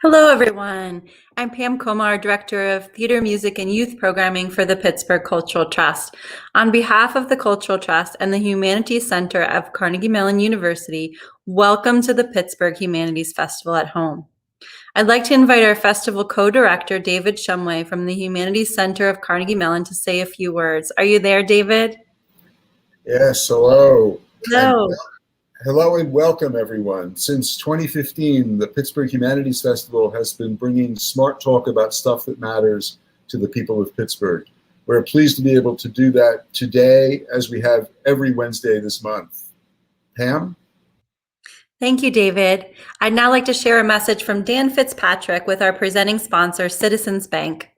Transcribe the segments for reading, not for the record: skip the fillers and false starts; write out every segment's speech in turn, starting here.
Hello, everyone. I'm Pam Komar, Director of Theater, Music, and Youth Programming for the Pittsburgh Cultural Trust. On behalf of the Cultural Trust and the Humanities Center of Carnegie Mellon University, welcome to the Pittsburgh Humanities Festival at Home. I'd like to invite our festival co-director, David Shumway from the Humanities Center of Carnegie Mellon to say a few words. Are you there, David? Yes, hello. Hello. Hello and welcome, everyone. Since 2015, the Pittsburgh Humanities Festival has been bringing smart talk about stuff that matters to the people of Pittsburgh. We're pleased to be able to do that today, as we have every Wednesday this month. Pam? Thank you, David. I'd now like to share a message from Dan Fitzpatrick with our presenting sponsor, Citizens Bank.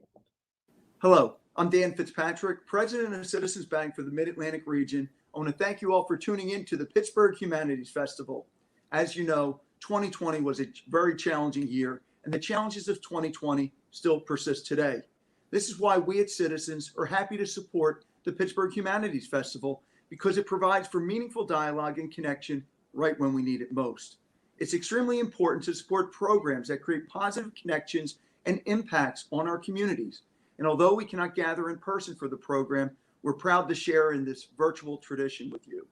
Hello, I'm Dan Fitzpatrick, President of Citizens Bank for the Mid-Atlantic region. I want to thank you all for tuning in to the Pittsburgh Humanities Festival. As you know, 2020 was a very challenging year, and the challenges of 2020 still persist today. This is why we at Citizens are happy to support the Pittsburgh Humanities Festival, because it provides for meaningful dialogue and connection right when we need it most. It's extremely important to support programs that create positive connections and impacts on our communities. And although we cannot gather in person for the program, we're proud to share in this virtual tradition with you.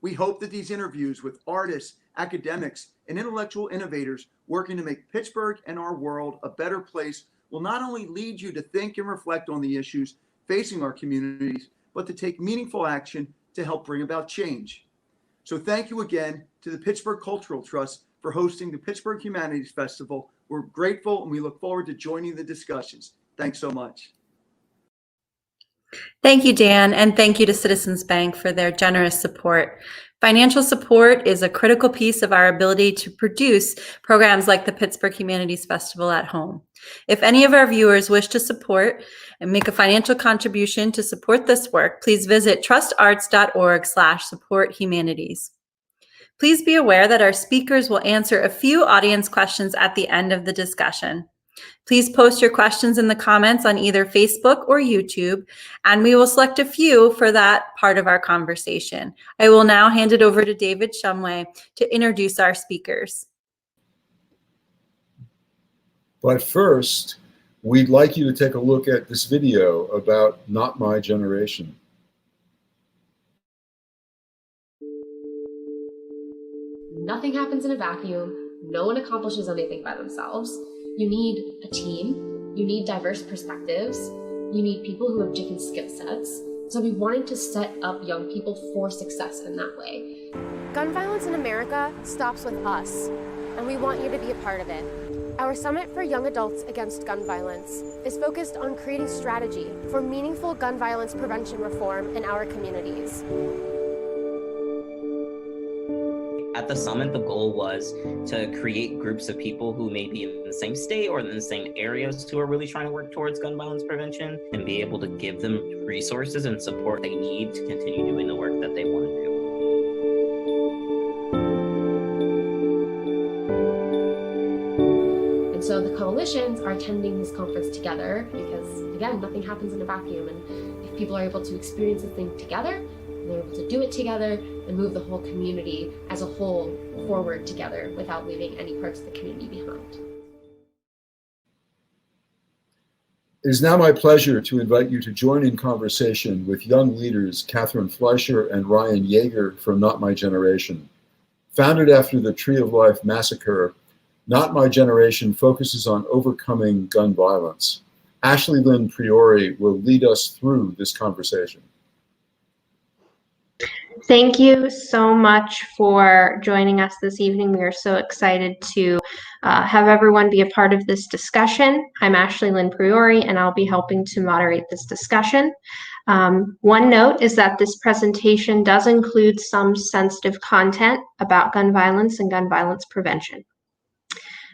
We hope that these interviews with artists, academics, and intellectual innovators working to make Pittsburgh and our world a better place will not only lead you to think and reflect on the issues facing our communities, but to take meaningful action to help bring about change. So thank you again to the Pittsburgh Cultural Trust for hosting the Pittsburgh Humanities Festival. We're grateful and we look forward to joining the discussions. Thanks so much. Thank you, Dan, and thank you to Citizens Bank for their generous support. Financial support is a critical piece of our ability to produce programs like the Pittsburgh Humanities Festival at Home. If any of our viewers wish to support and make a financial contribution to support this work, please visit trustarts.org/supporthumanities. Please be aware that our speakers will answer a few audience questions at the end of the discussion. Please post your questions in the comments on either Facebook or YouTube, and we will select a few for that part of our conversation. I will now hand it over to David Shumway to introduce our speakers. But first, we'd like you to take a look at this video about Not My Generation. Nothing happens in a vacuum. No one accomplishes anything by themselves. You need a team, you need diverse perspectives, you need people who have different skill sets. So we wanted to set up young people for success in that way. Gun violence in America stops with us, and we want you to be a part of it. Our Summit for Young Adults Against Gun Violence is focused on creating strategy for meaningful gun violence prevention reform in our communities. At the summit, the goal was to create groups of people who may be in the same state or in the same areas who are really trying to work towards gun violence prevention, and be able to give them resources and support they need to continue doing the work that they want to do. And so the coalitions are attending this conference together because, again, nothing happens in a vacuum. And if people are able to experience a thing together, they're able to do it together and move the whole community as a whole forward together without leaving any parts of the community behind. It is now my pleasure to invite you to join in conversation with young leaders Catherine Fleischer and Ryan Yeager from Not My Generation. Founded after the Tree of Life massacre, Not My Generation focuses on overcoming gun violence. Ashley Lynn Priori will lead us through this conversation. Thank you so much for joining us this evening. We are so excited to have everyone be a part of this discussion. I'm Ashley Lynn Priori, and I'll be helping to moderate this discussion. One note is that this presentation does include some sensitive content about gun violence and gun violence prevention.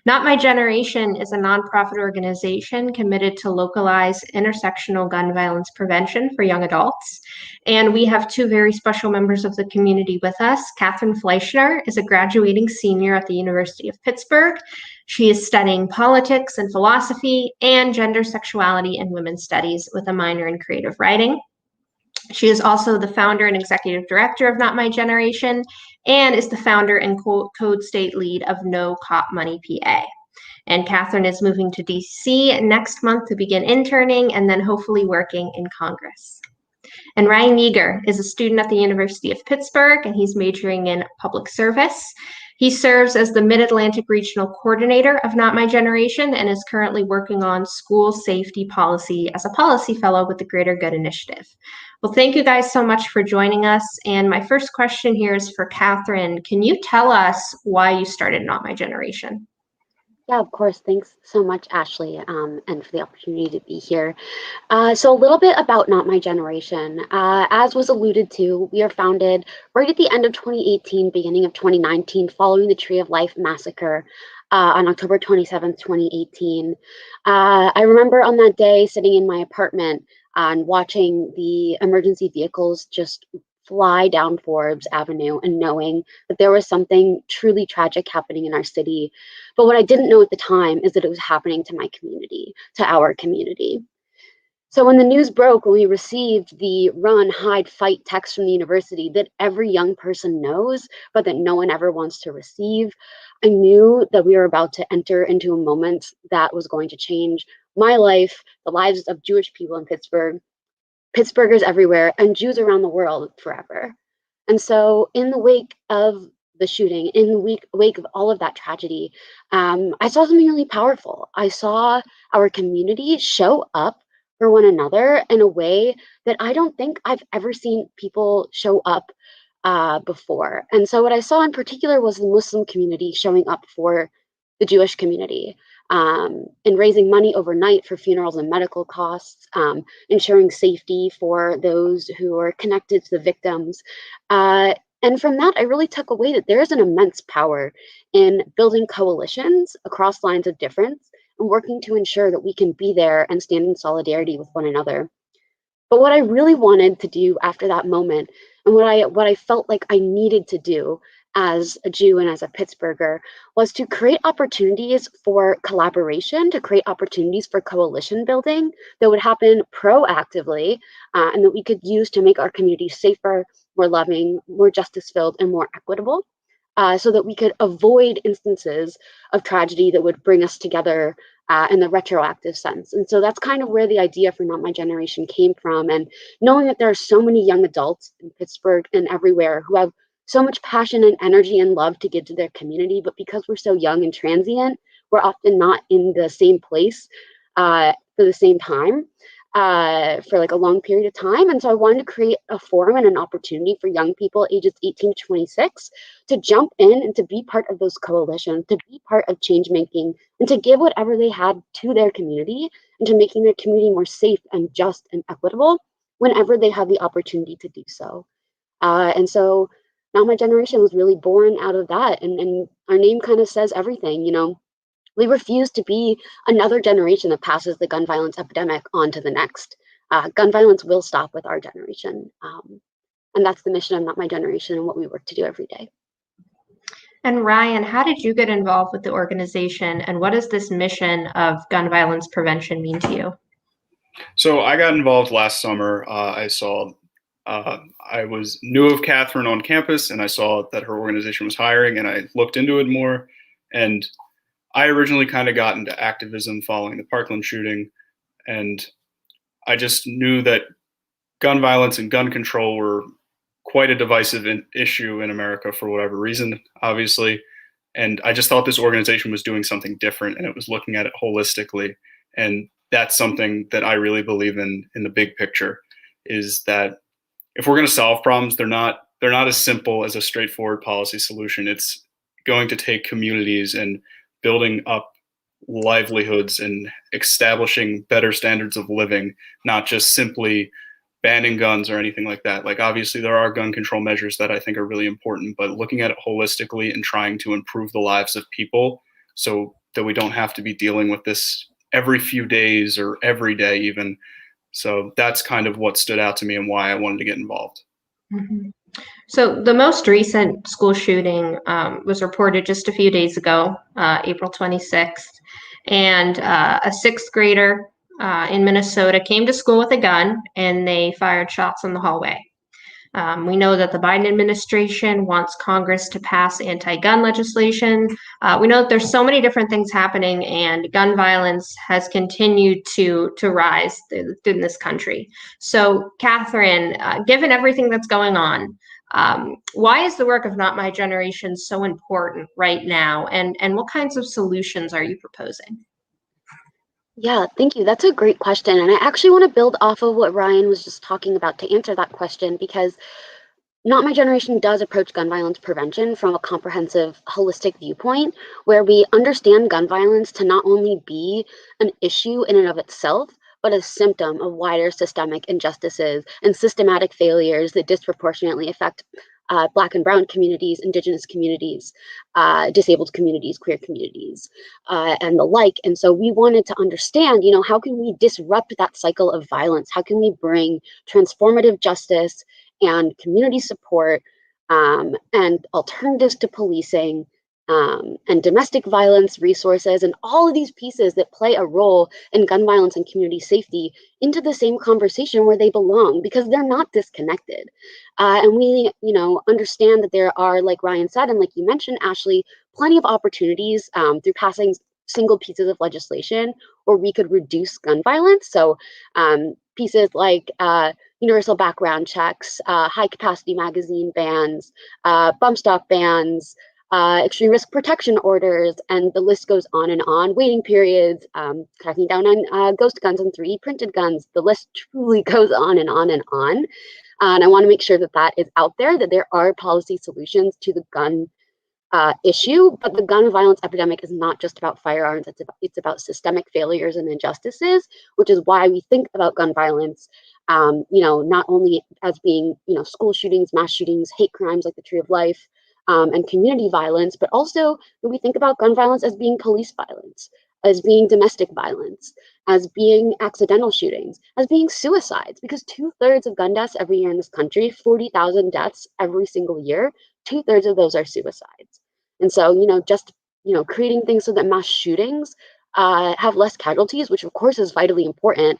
Not My Generation is a nonprofit organization committed to localized intersectional gun violence prevention for young adults. And we have two very special members of the community with us. Catherine Fleischer is a graduating senior at the University of Pittsburgh. She is studying politics and philosophy and gender, sexuality, and women's studies with a minor in creative writing. She is also the founder and executive director of Not My Generation and is the founder and code state lead of No Cop Money PA. And Catherine is moving to DC next month to begin interning and then hopefully working in Congress. And Ryan Yeager is a student at the University of Pittsburgh, and he's majoring in public service. He serves as the Mid-Atlantic Regional Coordinator of Not My Generation and is currently working on school safety policy as a policy fellow with the Greater Good Initiative. Well, thank you guys so much for joining us. And my first question here is for Catherine. Can you tell us why you started Not My Generation? Yeah, of course. Thanks so much, Ashley, and for the opportunity to be here. So a little bit about Not My Generation. As was alluded to, we are founded right at the end of 2018, beginning of 2019, following the Tree of Life massacre on October 27th, 2018. I remember on that day sitting in my apartment and watching the emergency vehicles just fly down Forbes Avenue and knowing that there was something truly tragic happening in our city. But what I didn't know at the time is that it was happening to my community, to our community. So when the news broke, when we received the run, hide, fight text from the university that every young person knows, but that no one ever wants to receive, I knew that we were about to enter into a moment that was going to change my life, the lives of Jewish people in Pittsburgh, Pittsburghers everywhere, and Jews around the world forever. And so in the wake of the shooting, in the wake of all of that tragedy, I saw something really powerful. I saw our community show up for one another in a way that I don't think I've ever seen people show up before. And so what I saw in particular was the Muslim community showing up for the Jewish community, and raising money overnight for funerals and medical costs, ensuring safety for those who are connected to the victims. And from that, I really took away that there is an immense power in building coalitions across lines of difference and working to ensure that we can be there and stand in solidarity with one another. But what I really wanted to do after that moment, and what I felt like I needed to do as a Jew and as a Pittsburgher, was to create opportunities for collaboration, to create opportunities for coalition building that would happen proactively, and that we could use to make our community safer, more loving, more justice-filled, and more equitable, so that we could avoid instances of tragedy that would bring us together in the retroactive sense. And so that's kind of where the idea for Not My Generation came from. And knowing that there are so many young adults in Pittsburgh and everywhere who have so much passion and energy and love to give to their community, but because we're so young and transient, we're often not in the same place for the same time for like a long period of time. And so I wanted to create a forum and an opportunity for young people ages 18 to 26 to jump in and to be part of those coalitions, to be part of change making, and to give whatever they had to their community and to making their community more safe and just and equitable whenever they have the opportunity to do so. And so Not My Generation was really born out of that. And our name kind of says everything, you know. We refuse to be another generation that passes the gun violence epidemic on to the next. Gun violence will stop with our generation. And that's the mission of Not My Generation and what we work to do every day. And Ryan, how did you get involved with the organization, and what does this mission of gun violence prevention mean to you? So I got involved last summer. I knew of Catherine on campus, and I saw that her organization was hiring, and I looked into it more. And I originally kind of got into activism following the Parkland shooting, and I just knew that gun violence and gun control were quite a divisive issue in America for whatever reason, obviously. And I just thought this organization was doing something different, and it was looking at it holistically. And that's something that I really believe in the big picture, is that if we're going to solve problems, they're not as simple as a straightforward policy solution. It's going to take communities and building up livelihoods and establishing better standards of living, not just simply banning guns or anything like that. Like, obviously there are gun control measures that I think are really important, but looking at it holistically and trying to improve the lives of people so that we don't have to be dealing with this every few days or every day even. So that's kind of what stood out to me and why I wanted to get involved. Mm-hmm. So the most recent school shooting was reported just a few days ago, April 26th, and a sixth grader in Minnesota came to school with a gun, and they fired shots in the hallway. We know that the Biden administration wants Congress to pass anti-gun legislation. We know that there's so many different things happening, and gun violence has continued to rise in this country. So, Catherine, given everything that's going on, why is the work of Not My Generation so important right now, and what kinds of solutions are you proposing? Yeah, thank you. That's a great question. And I actually want to build off of what Ryan was just talking about to answer that question, because Not My Generation does approach gun violence prevention from a comprehensive, holistic viewpoint where we understand gun violence to not only be an issue in and of itself, but a symptom of wider systemic injustices and systematic failures that disproportionately affect Black and Brown communities, Indigenous communities, disabled communities, queer communities, and the like. And so we wanted to understand, how can we disrupt that cycle of violence? How can we bring transformative justice and community support and alternatives to policing and domestic violence resources and all of these pieces that play a role in gun violence and community safety into the same conversation where they belong, because they're not disconnected. And we, understand that there are, like Ryan said, and like you mentioned, Ashley, plenty of opportunities through passing single pieces of legislation where we could reduce gun violence. So pieces like universal background checks, high capacity magazine bans, bump stock bans, extreme risk protection orders, and the list goes on and on. Waiting periods, cracking down on ghost guns and 3D printed guns. The list truly goes on and on and on. And I want to make sure that that is out there, that there are policy solutions to the gun issue, but the gun violence epidemic is not just about firearms. It's about systemic failures and injustices, which is why we think about gun violence, not only as being, school shootings, mass shootings, hate crimes like the Tree of Life, and community violence, but also that we think about gun violence as being police violence, as being domestic violence, as being accidental shootings, as being suicides, because 2/3 of gun deaths every year in this country, 40,000 deaths every single year, 2/3 of those are suicides. And so, creating things so that mass shootings have less casualties, which of course is vitally important,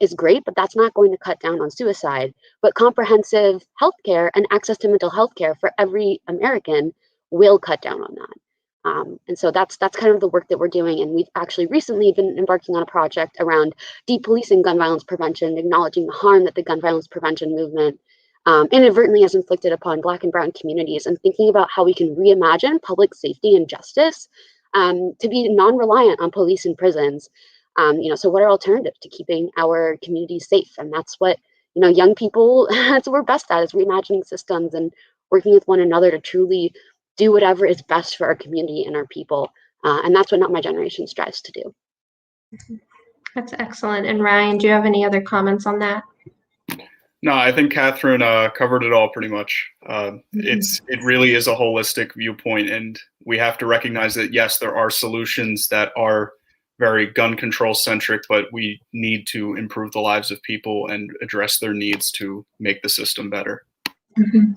is great, but that's not going to cut down on suicide. But comprehensive healthcare and access to mental health care for every American will cut down on that. And so that's kind of the work that we're doing. And we've actually recently been embarking on a project around depolicing gun violence prevention, acknowledging the harm that the gun violence prevention movement inadvertently has inflicted upon Black and Brown communities, and thinking about how we can reimagine public safety and justice to be non-reliant on police and prisons. So what are alternatives to keeping our communities safe? And that's what, young people, that's what we're best at, is reimagining systems and working with one another to truly do whatever is best for our community and our people. And that's what Not My Generation strives to do. That's excellent. And Ryan, do you have any other comments on that? No, I think Catherine covered it all pretty much. It really is a holistic viewpoint, and we have to recognize that, yes, there are solutions that are very gun control centric, but we need to improve the lives of people and address their needs to make the system better. Mm-hmm.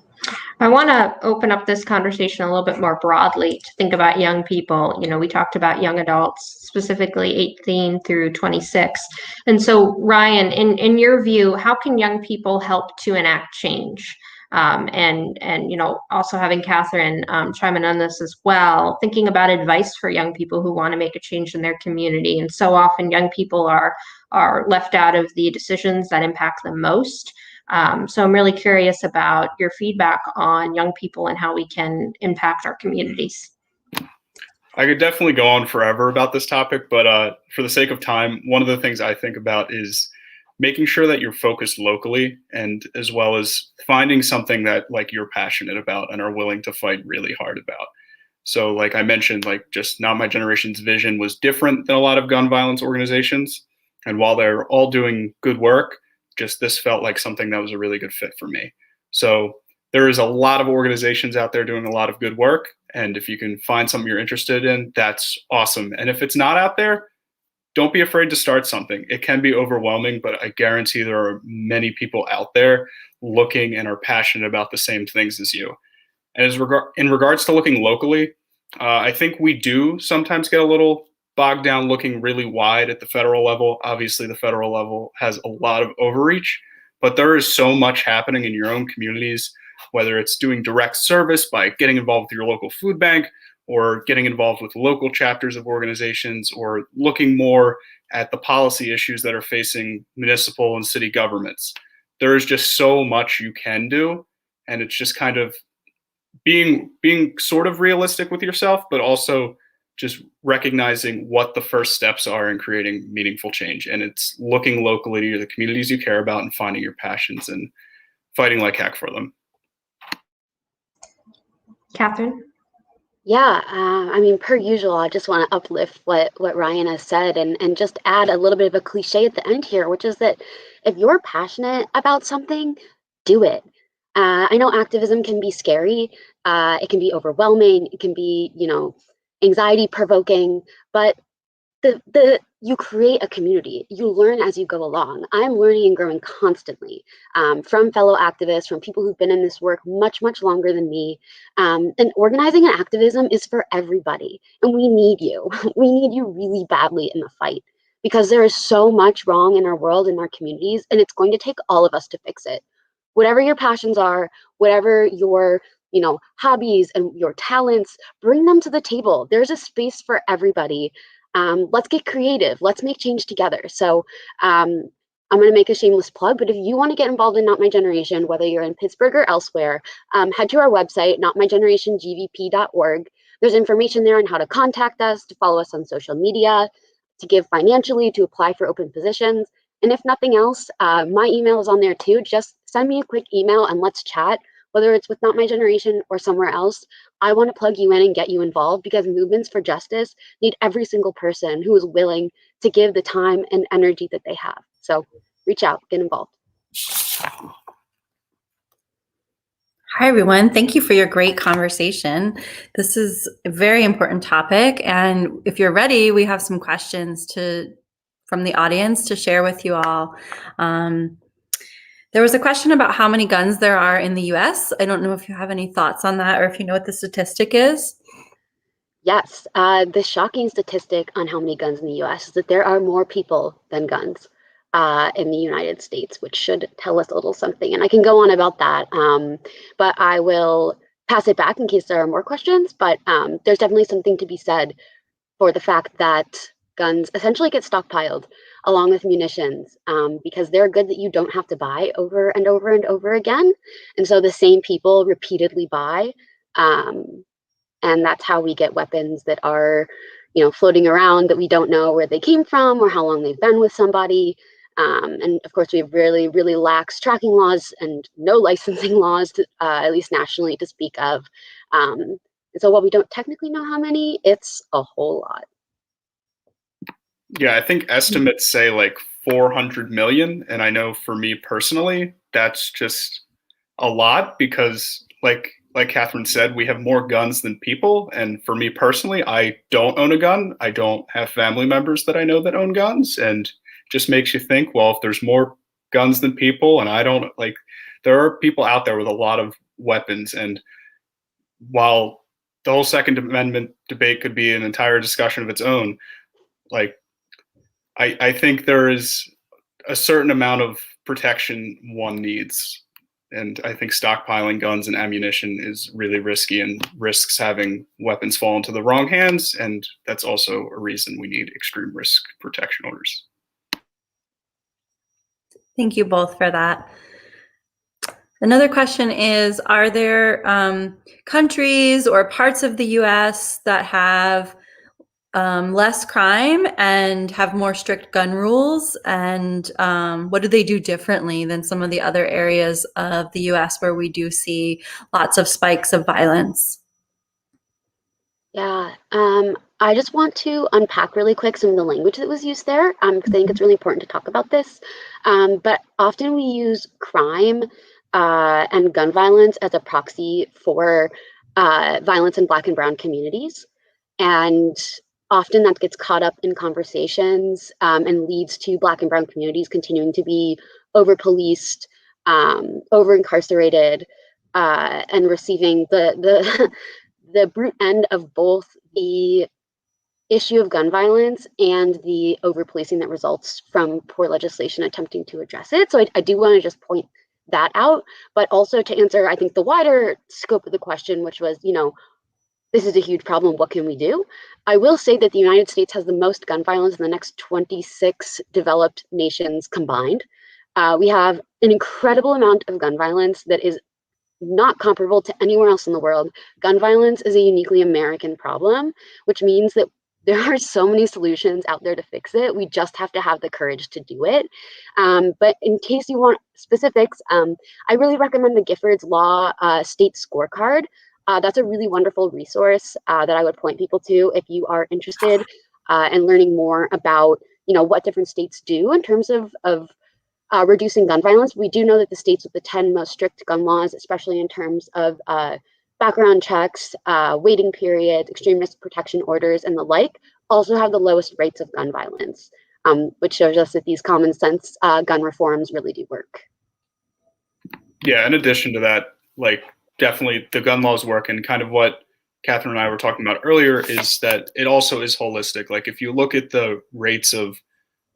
I want to open up this conversation a little bit more broadly to think about young people. We talked about young adults, specifically 18 through 26. And so, Ryan, in your view, how can young people help to enact change? And also having Catherine chime in on this as well, thinking about advice for young people who want to make a change in their community. And so often young people are left out of the decisions that impact them most. So I'm really curious about your feedback on young people and how we can impact our communities. I could definitely go on forever about this topic, but for the sake of time, one of the things I think about is making sure that you're focused locally, and as well as finding something that you're passionate about and are willing to fight really hard about. So like I mentioned, just Not My Generation's vision was different than a lot of gun violence organizations. And while they're all doing good work, just this felt like something that was a really good fit for me. So there is a lot of organizations out there doing a lot of good work. And if you can find something you're interested in, that's awesome. And if it's not out there, don't be afraid to start something. It can be overwhelming, but I guarantee there are many people out there looking and are passionate about the same things as you. And in regards to looking locally, I think we do sometimes get a little bogged down looking really wide at the federal level. Obviously, the federal level has a lot of overreach, but there is so much happening in your own communities, whether it's doing direct service by getting involved with your local food bank, or getting involved with local chapters of organizations, or looking more at the policy issues that are facing municipal and city governments. There is just so much you can do, and it's just kind of being sort of realistic with yourself, but also just recognizing what the first steps are in creating meaningful change. And it's looking locally to the communities you care about and finding your passions and fighting like heck for them. Catherine? Yeah, I mean, per usual, I just want to uplift what Ryan has said and just add a little bit of a cliche at the end here, which is that if you're passionate about something, do it. I know activism can be scary. It can be overwhelming. It can be, anxiety provoking, but you create a community. You learn as you go along. I'm learning and growing constantly from fellow activists, from people who've been in this work much, much longer than me. And organizing and activism is for everybody. And we need you. We need you really badly in the fight, because there is so much wrong in our world, in our communities, and it's going to take all of us to fix it. Whatever your passions are, whatever your hobbies and your talents, bring them to the table. There's a space for everybody. Let's get creative. Let's make change together. So I'm going to make a shameless plug, but if you want to get involved in Not My Generation, whether you're in Pittsburgh or elsewhere, head to our website, notmygenerationgvp.org. There's information there on how to contact us, to follow us on social media, to give financially, to apply for open positions. And if nothing else, my email is on there too. Just send me a quick email and let's chat, whether it's with Not My Generation or somewhere else. I want to plug you in and get you involved, because movements for justice need every single person who is willing to give the time and energy that they have. So reach out, get involved. Hi, everyone. Thank you for your great conversation. This is a very important topic. And if you're ready, we have some questions from the audience to share with you all. There was a question about how many guns there are in the US. I don't know if you have any thoughts on that, or if you know what the statistic is. Yes, the shocking statistic on how many guns in the US is that there are more people than guns in the United States, which should tell us a little something. And I can go on about that, but I will pass it back in case there are more questions. But there's definitely something to be said for the fact that guns essentially get stockpiled along with munitions, because they're good that you don't have to buy over and over and over again. And so the same people repeatedly buy, and that's how we get weapons that are, floating around that we don't know where they came from or how long they've been with somebody. And of course, we have really, really lax tracking laws and no licensing laws, at least nationally, to speak of. And so while we don't technically know how many, it's a whole lot. Yeah, I think estimates say like 400 million. And I know for me personally, that's just a lot, because like Catherine said, we have more guns than people. And for me personally, I don't own a gun. I don't have family members that I know that own guns. And just makes you think, well, if there's more guns than people, and I don't, like, there are people out there with a lot of weapons. And while the whole Second Amendment debate could be an entire discussion of its own, like, I think there is a certain amount of protection one needs. And I think stockpiling guns and ammunition is really risky and risks having weapons fall into the wrong hands. And that's also a reason we need extreme risk protection orders. Thank you both for that. Another question is, are there countries or parts of the US that have less crime and have more strict gun rules? And what do they do differently than some of the other areas of the US where we do see lots of spikes of violence? Yeah, I just want to unpack really quick some of the language that was used there, because I think it's really important to talk about this. But often we use crime and gun violence as a proxy for violence in Black and Brown communities. And often that gets caught up in conversations and leads to Black and Brown communities continuing to be over-policed, over-incarcerated, and receiving the brute end of both the issue of gun violence and the overpolicing that results from poor legislation attempting to address it. So I do want to just point that out, but also to answer, I think, the wider scope of the question, which was, this is a huge problem. What can we do? I will say that the United States has the most gun violence in the next 26 developed nations combined. We have an incredible amount of gun violence that is not comparable to anywhere else in the world. Gun violence is a uniquely American problem, which means that there are so many solutions out there to fix it. We just have to have the courage to do it. But in case you want specifics, I really recommend the Giffords Law State Scorecard. That's a really wonderful resource that I would point people to if you are interested in learning more about, what different states do in terms of reducing gun violence. We do know that the states with the 10 most strict gun laws, especially in terms of background checks, waiting periods, extreme risk protection orders, and the like, also have the lowest rates of gun violence, which shows us that these common sense gun reforms really do work. Yeah, in addition to that, definitely the gun laws work, and kind of what Catherine and I were talking about earlier is that it also is holistic. If you look at the rates of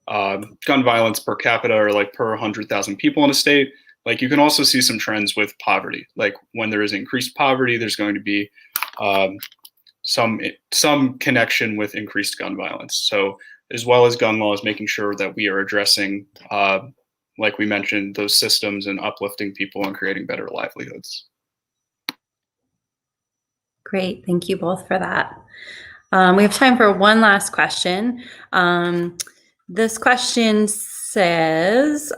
gun violence per capita or per 100,000 people in a state, you can also see some trends with poverty. When there is increased poverty, there's going to be some connection with increased gun violence. So as well as gun laws, making sure that we are addressing, like we mentioned, those systems and uplifting people and creating better livelihoods. Great. Thank you both for that. We have time for one last question. This question says,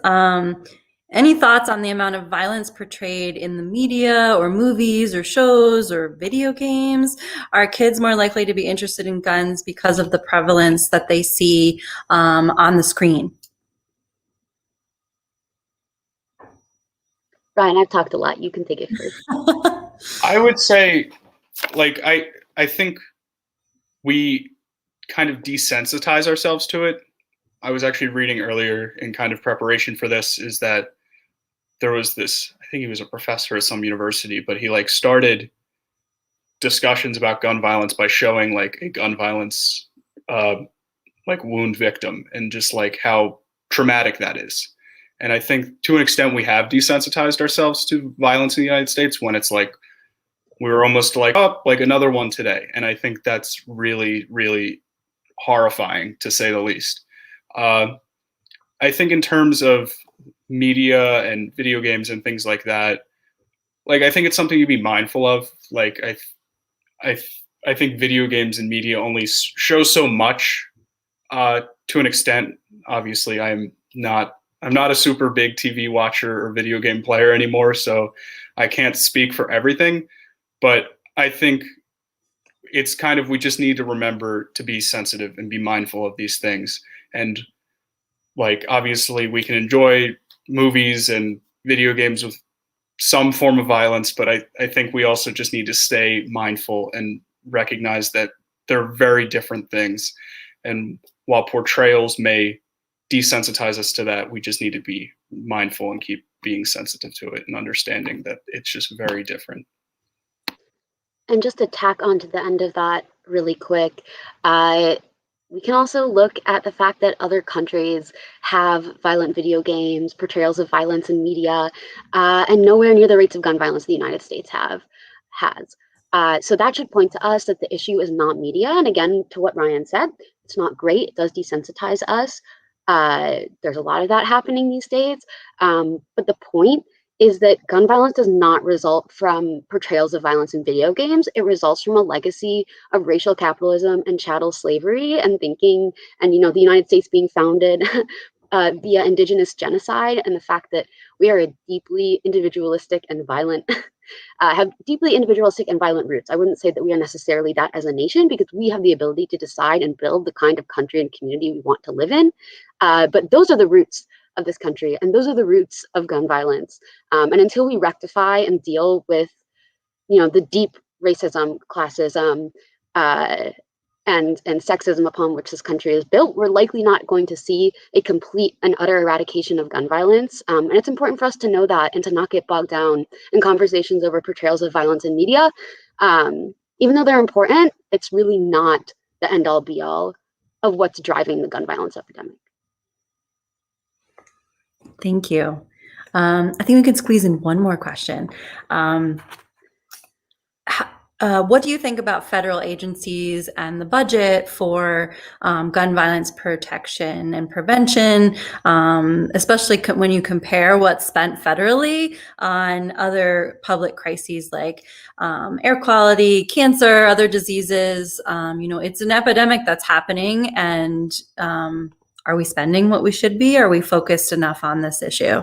any thoughts on the amount of violence portrayed in the media or movies or shows or video games? Are kids more likely to be interested in guns because of the prevalence that they see on the screen? Ryan, I've talked a lot. You can take it first. I would say, I think we kind of desensitize ourselves to it. I was actually reading earlier in kind of preparation for this is that there was this, I think he was a professor at some university, but he started discussions about gun violence by showing a gun violence wound victim and just how traumatic that is. And I think to an extent we have desensitized ourselves to violence in the United States when it's we were almost another one today. And I think that's really, really horrifying, to say the least. I think in terms of media and video games and things like that, I think it's something to be mindful of. I think video games and media only show so much to an extent. Obviously, I'm not a super big TV watcher or video game player anymore, so I can't speak for everything. But I think it's kind of, we just need to remember to be sensitive and be mindful of these things. And obviously we can enjoy movies and video games with some form of violence, but I think we also just need to stay mindful and recognize that they're very different things. And while portrayals may desensitize us to that, we just need to be mindful and keep being sensitive to it and understanding that it's just very different. And just to tack on to the end of that really quick, we can also look at the fact that other countries have violent video games, portrayals of violence in media, and nowhere near the rates of gun violence the United States has. So that should point to us that the issue is not media. And again, to what Ryan said, it's not great. It does desensitize us. There's a lot of that happening these days. But the point is that gun violence does not result from portrayals of violence in video games. It results from a legacy of racial capitalism and chattel slavery and thinking, and the United States being founded via indigenous genocide, and the fact that we are a deeply individualistic and violent, have deeply individualistic and violent roots. I wouldn't say that we are necessarily that as a nation, because we have the ability to decide and build the kind of country and community we want to live in. But those are the roots of this country, and those are the roots of gun violence. And until we rectify and deal with, the deep racism, classism, and sexism upon which this country is built, we're likely not going to see a complete and utter eradication of gun violence. And it's important for us to know that and to not get bogged down in conversations over portrayals of violence in media. Even though they're important, it's really not the end all be all of what's driving the gun violence epidemic. Thank you. I think we can squeeze in one more question. What do you think about federal agencies and the budget for gun violence protection and prevention, especially when you compare what's spent federally on other public crises like air quality, cancer, other diseases? It's an epidemic that's happening, and are we spending what we should be? Are we focused enough on this issue?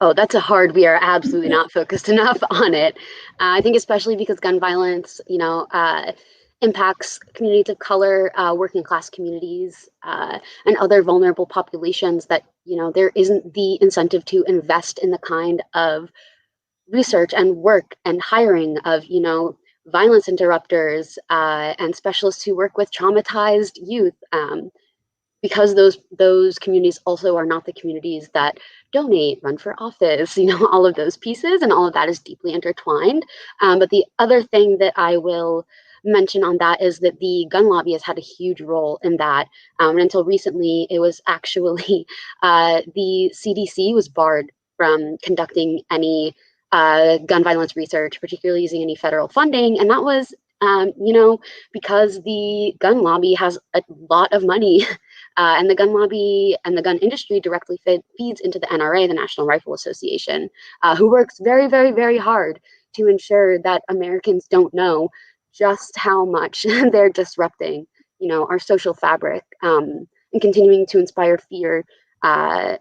Oh, that's a hard. We are absolutely not focused enough on it. I think especially because gun violence, impacts communities of color, working class communities, and other vulnerable populations that, there isn't the incentive to invest in the kind of research and work and hiring of, violence interrupters and specialists who work with traumatized youth. Because those communities also are not the communities that donate, run for office, all of those pieces, and all of that is deeply intertwined. But the other thing that I will mention on that is that the gun lobby has had a huge role in that. And until recently, it was actually the CDC was barred from conducting any gun violence research, particularly using any federal funding. And that was because the gun lobby has a lot of money, and the gun lobby and the gun industry directly feeds into the NRA, the National Rifle Association, who works very, very, very hard to ensure that Americans don't know just how much they're disrupting, our social fabric, and continuing to inspire fear to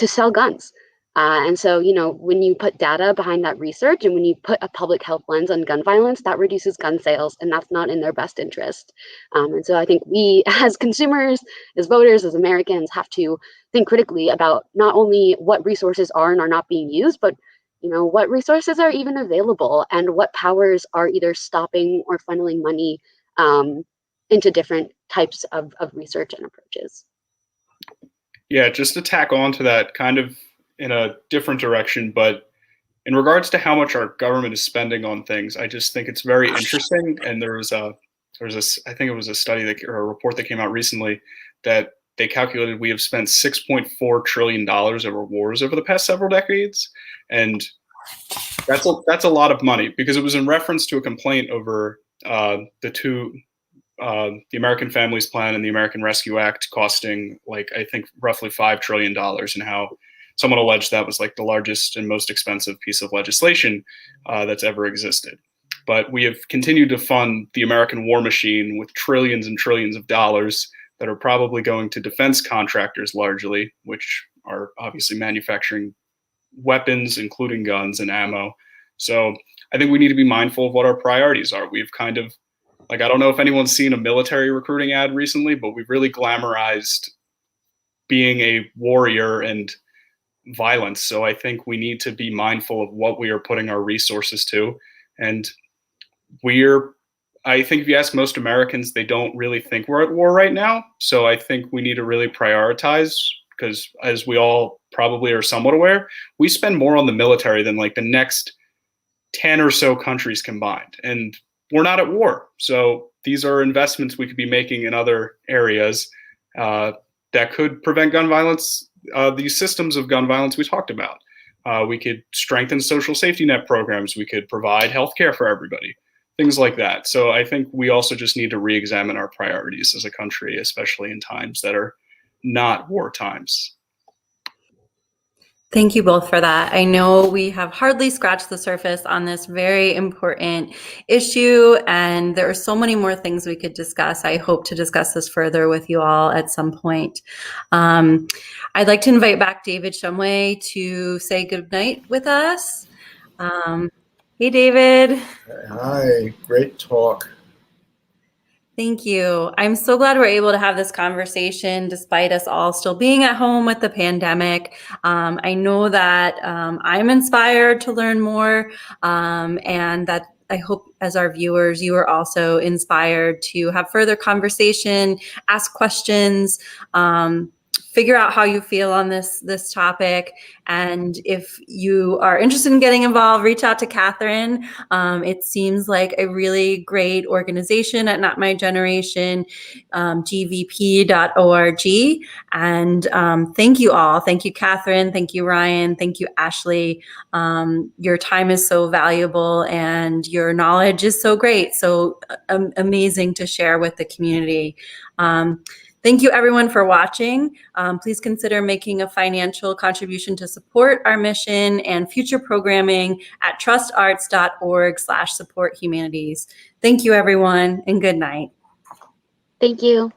sell guns. And so, when you put data behind that research and when you put a public health lens on gun violence, that reduces gun sales, and that's not in their best interest. And so I think we as consumers, as voters, as Americans have to think critically about not only what resources are and are not being used, but what resources are even available and what powers are either stopping or funneling money into different types of research and approaches. Yeah, just to tack on to that kind of in a different direction, but in regards to how much our government is spending on things, I just think it's very interesting. And I think it was a study or a report that came out recently that they calculated we have spent $6.4 trillion over wars over the past several decades. And that's a lot of money, because it was in reference to a complaint over the American Families Plan and the American Rescue Act costing I think roughly $5 trillion, and how someone alleged that was the largest and most expensive piece of legislation that's ever existed. But we have continued to fund the American war machine with trillions and trillions of dollars that are probably going to defense contractors largely, which are obviously manufacturing weapons, including guns and ammo. So I think we need to be mindful of what our priorities are. We've kind of, I don't know if anyone's seen a military recruiting ad recently, but we've really glamorized being a warrior and violence. So I think we need to be mindful of what we are putting our resources to. And I think if you ask most Americans, they don't really think we're at war right now. So I think we need to really prioritize, because as we all probably are somewhat aware, we spend more on the military than the next 10 or so countries combined. And we're not at war. So these are investments we could be making in other areas that could prevent gun violence. These systems of gun violence we talked about. We could strengthen social safety net programs. We could provide healthcare for everybody, things like that. So I think we also just need to re-examine our priorities as a country, especially in times that are not war times. Thank you both for that. I know we have hardly scratched the surface on this very important issue, and there are so many more things we could discuss. I hope to discuss this further with you all at some point. I'd like to invite back David Shumway to say goodnight with us. Hey, David. Hi, great talk. Thank you. I'm so glad we're able to have this conversation despite us all still being at home with the pandemic. I know that I'm inspired to learn more, and that I hope as our viewers, you are also inspired to have further conversation, ask questions, figure out how you feel on this topic. And if you are interested in getting involved, reach out to Catherine. It seems like a really great organization at Not My Generation, gvp.org. And thank you all. Thank you, Catherine. Thank you, Ryan. Thank you, Ashley. Your time is so valuable and your knowledge is so great. So amazing to share with the community. Thank you everyone for watching. Please consider making a financial contribution to support our mission and future programming at trustarts.org/supporthumanities. Thank you everyone and good night. Thank you.